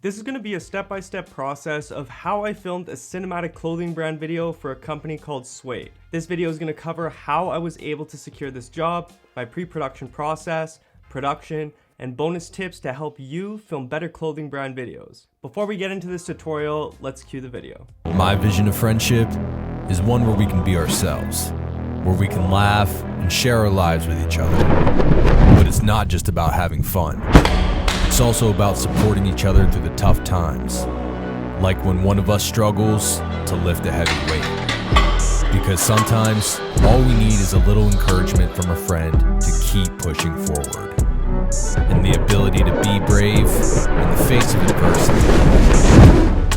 This is going to be a step-by-step process of how I filmed a cinematic clothing brand video for a company called Suede. This video is going to cover how I was able to secure this job, my pre-production process, production, and bonus tips to help you film better clothing brand videos. Before we get into this tutorial, let's cue the video. My vision of friendship is one where we can be ourselves, where we can laugh and share our lives with each other. But it's not just about having fun. It's also about supporting each other through the tough times, like when one of us struggles to lift a heavy weight. Because sometimes, all we need is a little encouragement from a friend to keep pushing forward. And the ability to be brave in the face of adversity.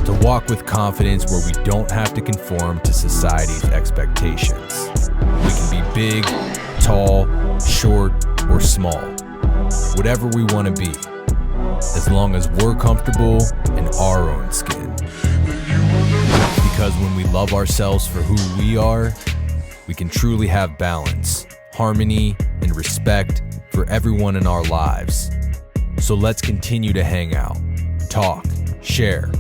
To walk with confidence where we don't have to conform to society's expectations. We can be big, tall, short, or small. Whatever we want to be. As long as we're comfortable in our own skin. Because when we love ourselves for who we are, we can truly have balance, harmony, and respect for everyone in our lives. So let's continue to hang out, talk, share,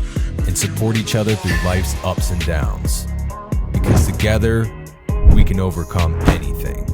and support each other through life's ups and downs. Because together, we can overcome anything.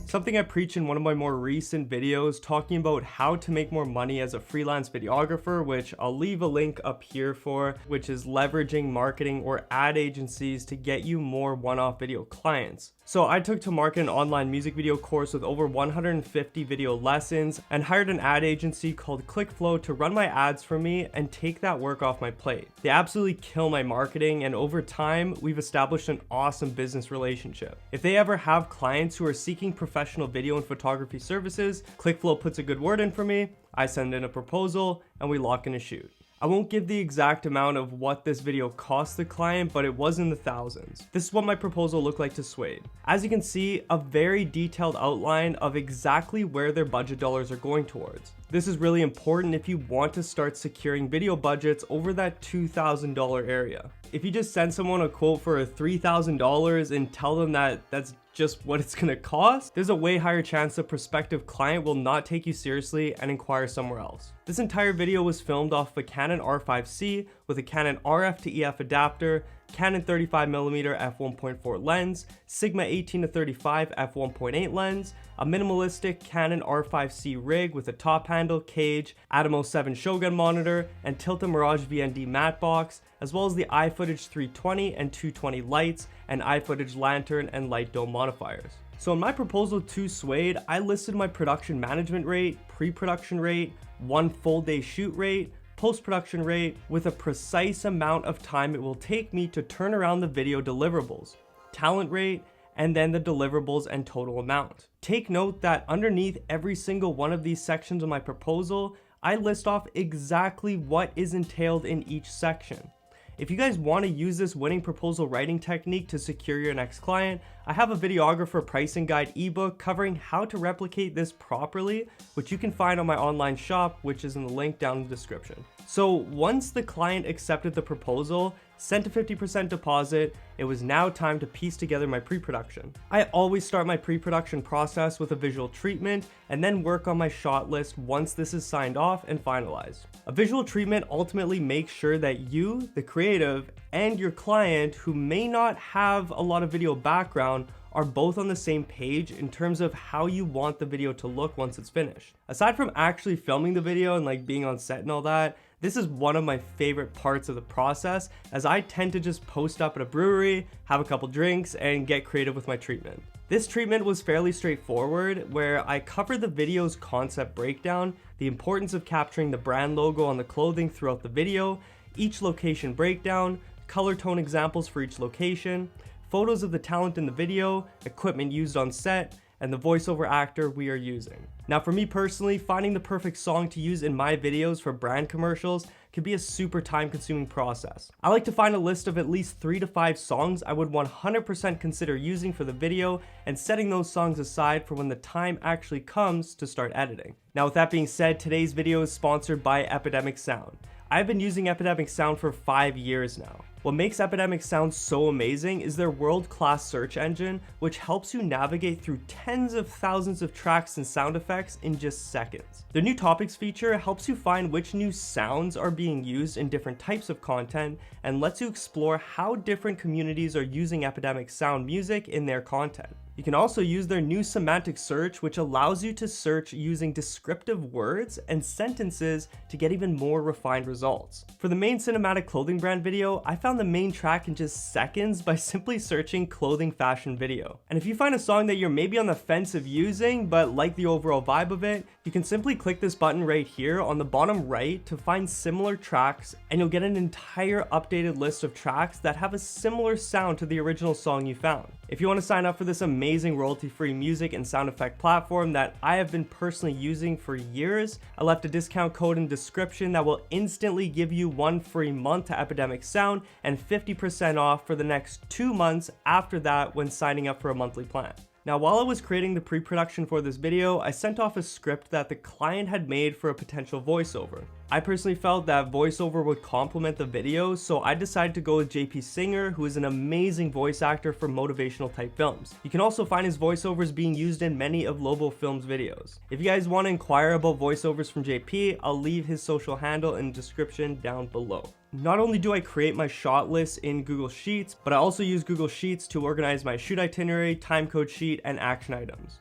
Something I preach in one of my more recent videos talking about how to make more money as a freelance videographer, which I'll leave a link up here for, which is leveraging marketing or ad agencies to get you more one-off video clients. So I took to market an online music video course with over 150 video lessons and hired an ad agency called ClickFlow to run my ads for me and take that work off my plate. They absolutely kill my marketing, and over time, we've established an awesome business relationship. If they ever have clients who are seeking professional video and photography services, ClickFlow puts a good word in for me, I send in a proposal, and we lock in a shoot. I won't give the exact amount of what this video cost the client, but it was in the thousands. This is what my proposal looked like to Suede. As you can see, a very detailed outline of exactly where their budget dollars are going towards. This is really important if you want to start securing video budgets over that $2,000 area. If you just send someone a quote for $3,000 and tell them that that's just what it's gonna cost, there's a way higher chance the prospective client will not take you seriously and inquire somewhere else. This entire video was filmed off a Canon R5C with a Canon RF to EF adapter, Canon 35mm f1.4 lens, Sigma 18-35 f1.8 lens, a minimalistic Canon R5C rig with a top handle, cage, Atomos 7 Shogun monitor, and Tilta Mirage VND matte box, as well as the iFootage 320 and 220 lights, and iFootage lantern and light dome modifiers. So in my proposal to Suede, I listed my production management rate, pre-production rate, 1 full day shoot rate, post-production rate, with a precise amount of time it will take me to turn around the video deliverables, talent rate, and then the deliverables and total amount. Take note that underneath every single one of these sections of my proposal, I list off exactly what is entailed in each section. If you guys want to use this winning proposal writing technique to secure your next client, I have a videographer pricing guide ebook covering how to replicate this properly, which you can find on my online shop, which is in the link down in the description. So once the client accepted the proposal, sent a 50% deposit, it was now time to piece together my pre-production. I always start my pre-production process with a visual treatment and then work on my shot list once this is signed off and finalized. A visual treatment ultimately makes sure that you, the creative, and your client, who may not have a lot of video background, are both on the same page in terms of how you want the video to look once it's finished. Aside from actually filming the video and like being on set and all that, this is one of my favorite parts of the process, as I tend to just post up at a brewery, have a couple drinks, and get creative with my treatment. This treatment was fairly straightforward, where I covered the video's concept breakdown, the importance of capturing the brand logo on the clothing throughout the video, each location breakdown, color tone examples for each location, photos of the talent in the video, equipment used on set, and the voiceover actor we are using. Now for me personally, finding the perfect song to use in my videos for brand commercials can be a super time-consuming process. I like to find a list of at least 3 to 5 songs I would 100% consider using for the video and setting those songs aside for when the time actually comes to start editing. Now with that being said, today's video is sponsored by Epidemic Sound. I've been using Epidemic Sound for 5 years now. What makes Epidemic Sound so amazing is their world-class search engine, which helps you navigate through tens of thousands of tracks and sound effects effects in just seconds. The new topics feature helps you find which new sounds are being used in different types of content and lets you explore how different communities are using Epidemic sound music in their content. You can also use their new semantic search, which allows you to search using descriptive words and sentences to get even more refined results. For the main cinematic clothing brand video, I found the main track in just seconds by simply searching clothing fashion video. And if you find a song that you're maybe on the fence of using, but like the overall vibe of it, you can simply click this button right here on the bottom right to find similar tracks, and you'll get an entire updated list of tracks that have a similar sound to the original song you found. If you want to sign up for this amazing royalty-free music and sound effect platform that I have been personally using for years, I left a discount code in the description that will instantly give you 1 free month to Epidemic Sound and 50% off for the next 2 months after that when signing up for a monthly plan. Now, while I was creating the pre-production for this video, I sent off a script that the client had made for a potential voiceover. I personally felt that voiceover would complement the video, so I decided to go with JPSinger, who is an amazing voice actor for motivational type films. You can also find his voiceovers being used in many of Lobo Films videos. If you guys want to inquire about voiceovers from JP, I'll leave his social handle in the description down below. Not only do I create my shot list in Google Sheets, but I also use Google Sheets to organize my shoot itinerary, timecode sheet, and action items.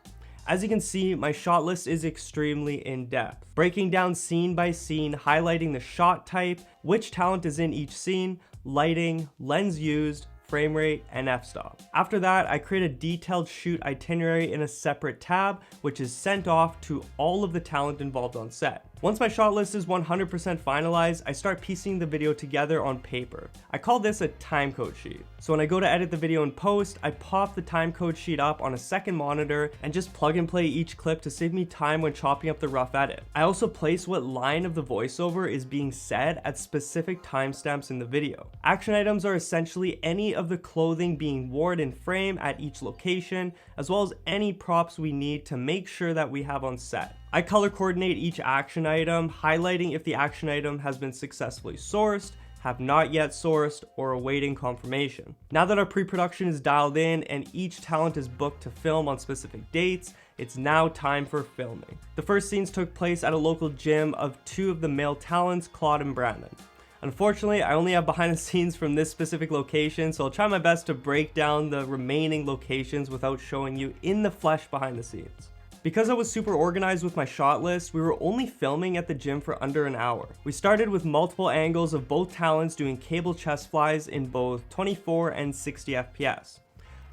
As you can see, my shot list is extremely in-depth, breaking down scene by scene, highlighting the shot type, which talent is in each scene, lighting, lens used, frame rate, and f-stop. After that, I create a detailed shoot itinerary in a separate tab, which is sent off to all of the talent involved on set. Once my shot list is 100% finalized, I start piecing the video together on paper. I call this a timecode sheet. So when I go to edit the video in post, I pop the timecode sheet up on a second monitor and just plug and play each clip to save me time when chopping up the rough edit. I also place what line of the voiceover is being said at specific timestamps in the video. Action items are essentially any of the clothing being worn in frame at each location, as well as any props we need to make sure that we have on set. I color coordinate each action item, highlighting if the action item has been successfully sourced, have not yet sourced, or awaiting confirmation. Now that our pre-production is dialed in and each talent is booked to film on specific dates, it's now time for filming. The first scenes took place at a local gym of 2 of the male talents, Claude and Brandon. Unfortunately, I only have behind the scenes from this specific location, so I'll try my best to break down the remaining locations without showing you in the flesh behind the scenes. Because I was super organized with my shot list, we were only filming at the gym for under an hour. We started with multiple angles of both talents doing cable chest flies in both 24 and 60 FPS.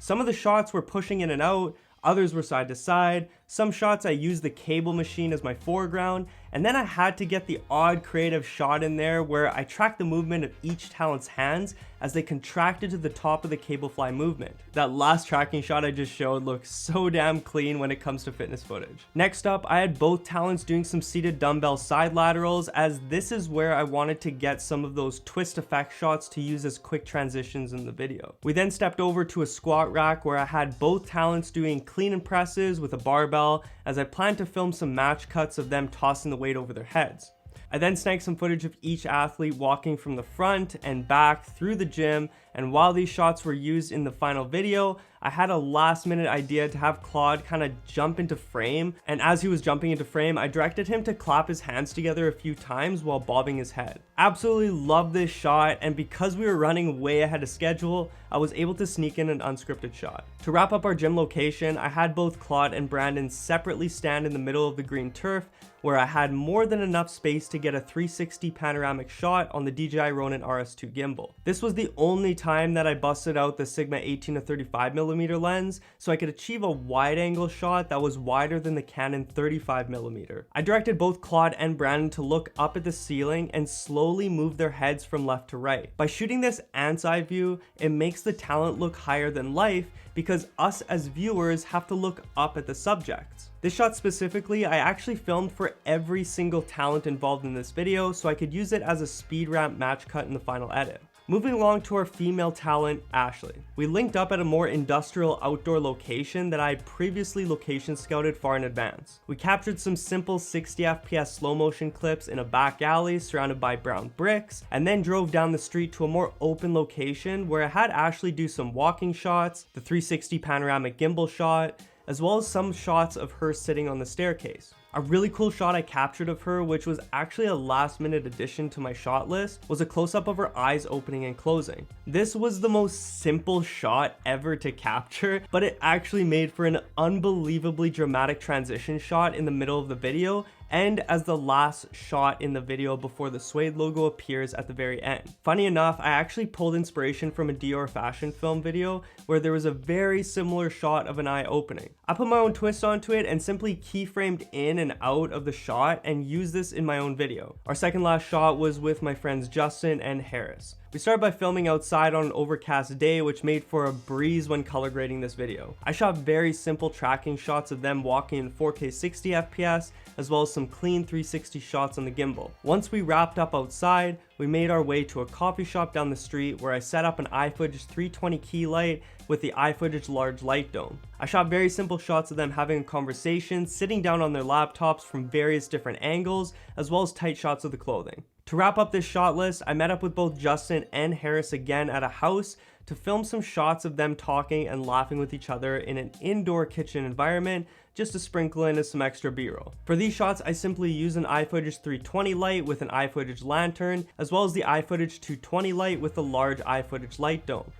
Some of the shots were pushing in and out, others were side to side. Some shots I used the cable machine as my foreground, and then I had to get the odd creative shot in there where I tracked the movement of each talent's hands as they contracted to the top of the cable fly movement. That last tracking shot I just showed looks so damn clean when it comes to fitness footage. Next up, I had both talents doing some seated dumbbell side laterals, as this is where I wanted to get some of those twist effect shots to use as quick transitions in the video. We then stepped over to a squat rack where I had both talents doing clean and presses with a barbell, as I planned to film some match cuts of them tossing the weight over their heads. I then snagged some footage of each athlete walking from the front and back through the gym, and while these shots were used in the final video, I had a last minute idea to have Claude kind of jump into frame, and as he was jumping into frame, I directed him to clap his hands together a few times while bobbing his head. Absolutely love this shot, and because we were running way ahead of schedule, I was able to sneak in an unscripted shot. To wrap up our gym location, I had both Claude and Brandon separately stand in the middle of the green turf, where I had more than enough space to get a 360 panoramic shot on the DJI Ronin RS2 gimbal. This was the only time that I busted out the Sigma 18-35mm lens, so I could achieve a wide angle shot that was wider than the Canon 35mm. I directed both Claude and Brandon to look up at the ceiling and slowly move their heads from left to right. By shooting this ant's eye view, it makes the talent look higher than life because us as viewers have to look up at the subjects. This shot specifically, I actually filmed for every single talent involved in this video, so I could use it as a speed ramp match cut in the final edit. Moving along to our female talent, Ashley. We linked up at a more industrial outdoor location that I had previously location scouted far in advance. We captured some simple 60 FPS slow motion clips in a back alley surrounded by brown bricks, and then drove down the street to a more open location where I had Ashley do some walking shots, the 360 panoramic gimbal shot, as well as some shots of her sitting on the staircase. A really cool shot I captured of her, which was actually a last minute addition to my shot list, was a close-up of her eyes opening and closing. This was the most simple shot ever to capture, but it actually made for an unbelievably dramatic transition shot in the middle of the video and as the last shot in the video before the Suede logo appears at the very end. Funny enough, I actually pulled inspiration from a Dior fashion film video where there was a very similar shot of an eye opening. I put my own twist onto it and simply keyframed in and out of the shot and used this in my own video. Our second last shot was with my friends Justin and Harris. We started by filming outside on an overcast day, which made for a breeze when color grading this video. I shot very simple tracking shots of them walking in 4K 60 FPS, as well as some clean 360 shots on the gimbal. Once we wrapped up outside, we made our way to a coffee shop down the street where I set up an iFootage 320 key light with the iFootage large light dome. I shot very simple shots of them having a conversation, sitting down on their laptops from various different angles, as well as tight shots of the clothing. To wrap up this shot list, I met up with both Justin and Harris again at a house to film some shots of them talking and laughing with each other in an indoor kitchen environment, just to sprinkle in some extra b-roll. For these shots, I simply use an iFootage 320 light with an iFootage lantern, as well as the iFootage 220 light with a large iFootage light dome.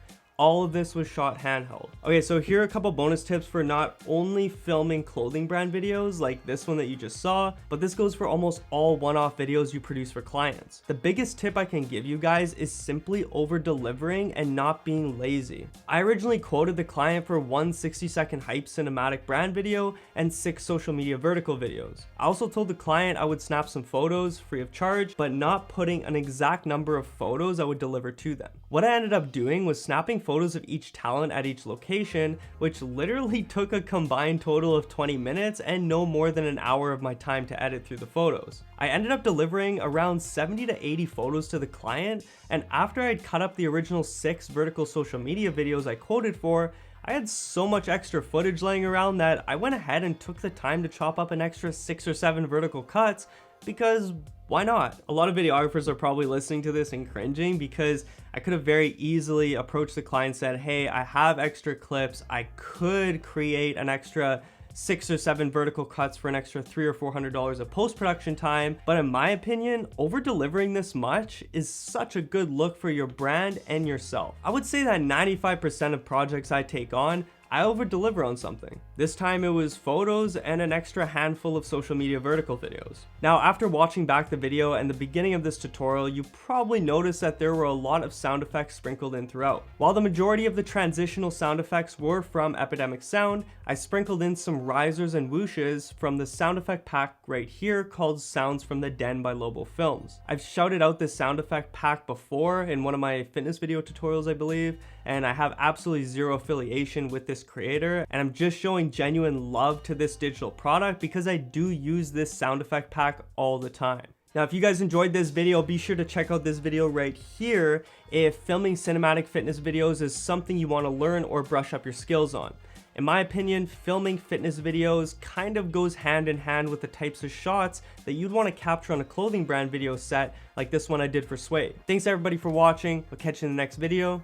All of this was shot handheld. Okay, so here are a couple bonus tips for not only filming clothing brand videos like this one that you just saw, but this goes for almost all one-off videos you produce for clients. The biggest tip I can give you guys is simply over-delivering and not being lazy. I originally quoted the client for 1 60-second hype cinematic brand video and 6 social media vertical videos. I also told the client I would snap some photos free of charge, but not putting an exact number of photos I would deliver to them. What I ended up doing was snapping photos of each talent at each location, which literally took a combined total of 20 minutes and no more than an hour of my time to edit through the photos. I ended up delivering around 70 to 80 photos to the client, and after I'd cut up the original 6 vertical social media videos I quoted for, I had so much extra footage laying around that I went ahead and took the time to chop up an extra 6 or 7 vertical cuts, because why not? A lot of videographers are probably listening to this and cringing because I could have very easily approached the client and said, hey, I have extra clips. I could create an extra 6 or 7 vertical cuts for an extra $300 or $400 of post-production time. But in my opinion, over delivering this much is such a good look for your brand and yourself. I would say that 95% of projects I take on, I over-deliver on something. This time it was photos and an extra handful of social media vertical videos. Now, after watching back the video and the beginning of this tutorial, you probably noticed that there were a lot of sound effects sprinkled in throughout. While the majority of the transitional sound effects were from Epidemic Sound, I sprinkled in some risers and whooshes from the sound effect pack right here called Sounds from the Den by Lobo Films. I've shouted out this sound effect pack before in one of my fitness video tutorials, I believe, and I have absolutely zero affiliation with this creator, and I'm just showing genuine love to this digital product because I do use this sound effect pack all the time. Now, if you guys enjoyed this video, be sure to check out this video right here if filming cinematic fitness videos is something you want to learn or brush up your skills on. In my opinion, filming fitness videos kind of goes hand in hand with the types of shots that you'd want to capture on a clothing brand video set like this one I did for Suede. Thanks everybody for watching. I'll catch you in the next video.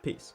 Peace.